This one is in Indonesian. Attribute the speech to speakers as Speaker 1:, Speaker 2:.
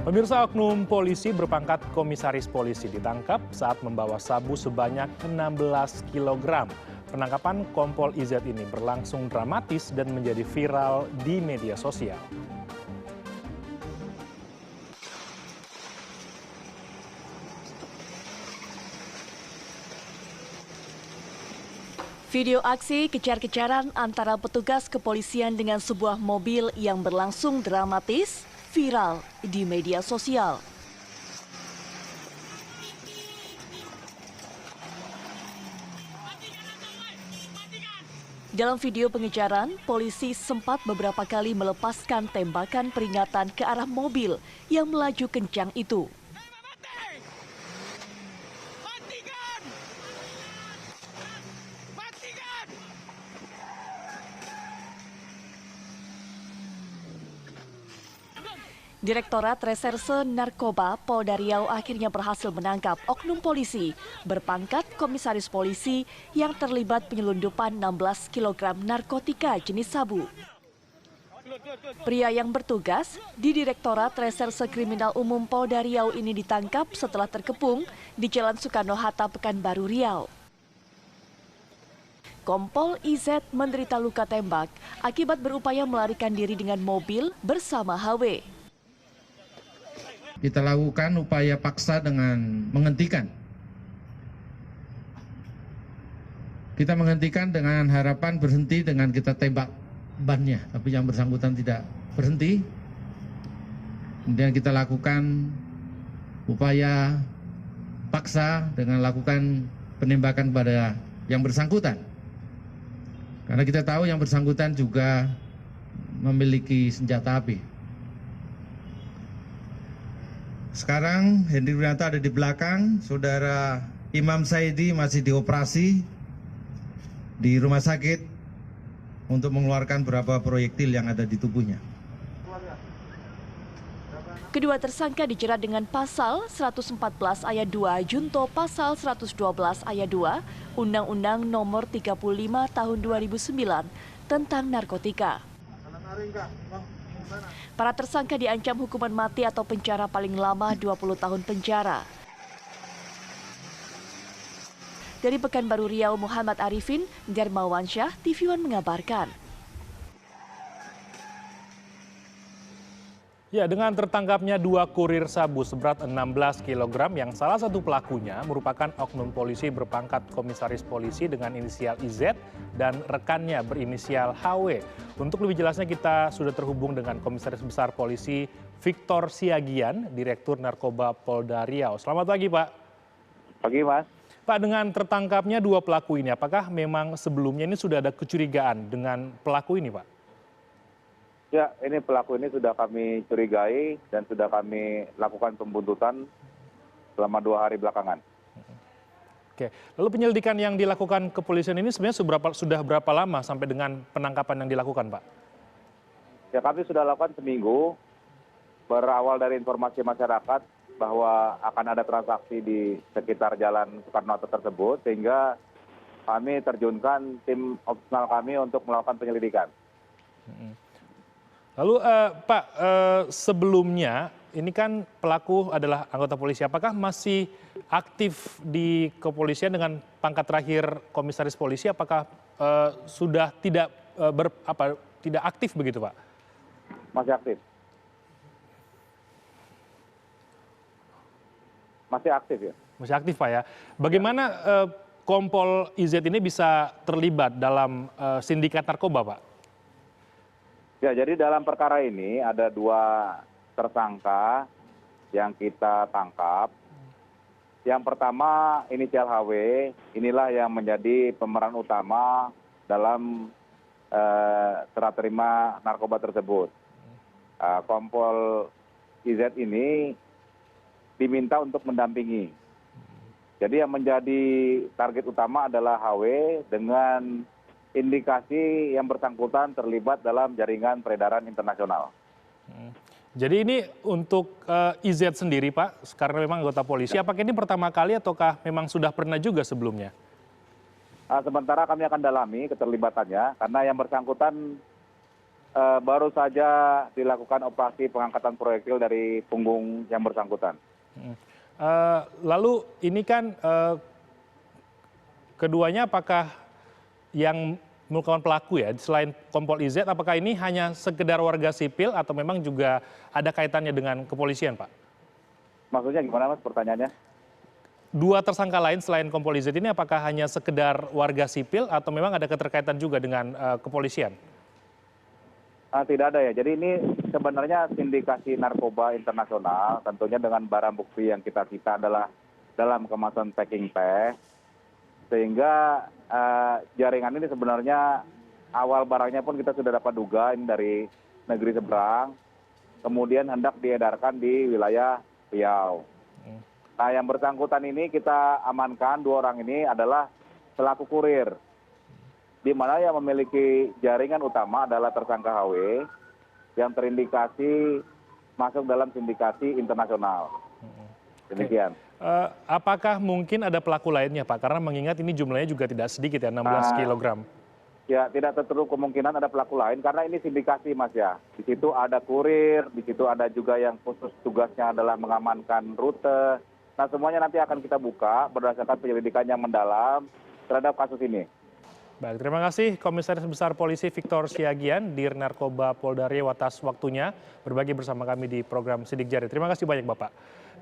Speaker 1: Pemirsa, oknum polisi berpangkat komisaris polisi ditangkap saat membawa sabu sebanyak 16 kg. Penangkapan Kompol IZ ini berlangsung dramatis dan menjadi viral di media sosial.
Speaker 2: Video aksi kejar-kejaran antara petugas kepolisian dengan sebuah mobil yang berlangsung dramatis viral di media sosial. Dalam video pengejaran, polisi sempat beberapa kali melepaskan tembakan peringatan ke arah mobil yang melaju kencang itu. Direktorat Reserse Narkoba Polda Riau akhirnya berhasil menangkap oknum polisi berpangkat komisaris polisi yang terlibat penyelundupan 16 kg narkotika jenis sabu. Pria yang bertugas di Direktorat Reserse Kriminal Umum Polda Riau ini ditangkap setelah terkepung di Jalan Soekarno-Hatta, Pekanbaru, Riau. Kompol IZ menderita luka tembak akibat berupaya melarikan diri dengan mobil bersama HW.
Speaker 3: Kita lakukan upaya paksa dengan menghentikan. Kita menghentikan dengan harapan berhenti dengan kita tembak bannya, tapi yang bersangkutan tidak berhenti. Kemudian kita lakukan upaya paksa dengan lakukan penembakan pada yang bersangkutan. Karena kita tahu yang bersangkutan juga memiliki senjata api.
Speaker 4: Sekarang Hendri Wiranto ada di belakang, saudara Imam Saidi masih dioperasi di rumah sakit untuk mengeluarkan beberapa proyektil yang ada di tubuhnya.
Speaker 2: Kedua tersangka dijerat dengan pasal 114 ayat 2 junto pasal 112 ayat 2 Undang-Undang Nomor 35 Tahun 2009 tentang narkotika. Para tersangka diancam hukuman mati atau penjara paling lama 20 tahun penjara. Dari Pekanbaru Riau, Muhammad Arifin, Darmawansyah, TV One mengabarkan.
Speaker 1: Ya, dengan tertangkapnya 2 kurir sabu seberat 16 kg yang salah satu pelakunya merupakan oknum polisi berpangkat komisaris polisi dengan inisial IZ dan rekannya berinisial HW. Untuk lebih jelasnya kita sudah terhubung dengan Komisaris Besar Polisi Victor Siagian, Direktur Narkoba Polda Riau. Selamat pagi, Pak.
Speaker 5: Pagi, Mas.
Speaker 1: Pak, dengan tertangkapnya 2 pelaku ini, apakah memang sebelumnya ini sudah ada kecurigaan dengan pelaku ini, Pak?
Speaker 5: Ya, ini pelaku ini sudah kami curigai dan sudah kami lakukan pembuntutan selama 2 hari belakangan.
Speaker 1: Oke, lalu penyelidikan yang dilakukan kepolisian ini sebenarnya sudah berapa lama sampai dengan penangkapan yang dilakukan, Pak?
Speaker 5: Ya, kami sudah lakukan seminggu, berawal dari informasi masyarakat bahwa akan ada transaksi di sekitar Jalan Soekarno-Hatta tersebut, sehingga kami terjunkan tim operasional kami untuk melakukan penyelidikan.
Speaker 1: Lalu Pak, sebelumnya ini kan pelaku adalah anggota polisi. Apakah masih aktif di kepolisian dengan pangkat terakhir komisaris polisi? Apakah sudah tidak tidak aktif begitu, Pak?
Speaker 5: Masih aktif. Masih aktif ya.
Speaker 1: Masih aktif, Pak ya. Bagaimana Kompol IZ ini bisa terlibat dalam sindikat narkoba, Pak?
Speaker 5: Ya, jadi dalam perkara ini ada 2 tersangka yang kita tangkap. Yang pertama inisial HW, inilah yang menjadi pemeran utama dalam serah terima narkoba tersebut. Kompol IZ ini diminta untuk mendampingi. Jadi yang menjadi target utama adalah HW dengan indikasi yang bersangkutan terlibat dalam jaringan peredaran internasional.
Speaker 1: Jadi ini untuk IZ sendiri, Pak, karena memang anggota polisi, apakah ini pertama kali ataukah memang sudah pernah juga sebelumnya?
Speaker 5: Sementara kami akan dalami keterlibatannya, karena yang bersangkutan baru saja dilakukan operasi pengangkatan proyektil dari punggung yang bersangkutan.
Speaker 1: Lalu ini kan keduanya apakah yang merupakan pelaku ya, selain Kompol IZ, apakah ini hanya sekedar warga sipil atau memang juga ada kaitannya dengan kepolisian, Pak?
Speaker 5: Maksudnya gimana Mas pertanyaannya?
Speaker 1: Dua tersangka lain selain Kompol IZ ini apakah hanya sekedar warga sipil atau memang ada keterkaitan juga dengan kepolisian?
Speaker 5: Tidak ada ya. Jadi ini sebenarnya sindikasi narkoba internasional, tentunya dengan barang bukti yang kita sita adalah dalam kemasan packing teh, sehingga jaringan ini sebenarnya awal barangnya pun kita sudah dapat duga ini dari negeri seberang, kemudian hendak diedarkan di wilayah Riau. Nah yang bersangkutan ini kita amankan, 2 orang ini adalah pelaku kurir, di mana yang memiliki jaringan utama adalah tersangka HW yang terindikasi masuk dalam sindikasi internasional. Demikian.
Speaker 1: Apakah mungkin ada pelaku lainnya, Pak? Karena mengingat ini jumlahnya juga tidak sedikit ya, 16 kilogram.
Speaker 5: Ya, tidak tertutup kemungkinan ada pelaku lain karena ini sindikasi, Mas ya. Di situ ada kurir, di situ ada juga yang khusus tugasnya adalah mengamankan rute. Nah, semuanya nanti akan kita buka berdasarkan penyelidikan yang mendalam terhadap kasus ini.
Speaker 1: Baik, terima kasih Komisaris Besar Polisi Victor Siagian, Dir Narkoba Polda Riau atas waktunya berbagi bersama kami di program Sidik Jari. Terima kasih banyak, Bapak.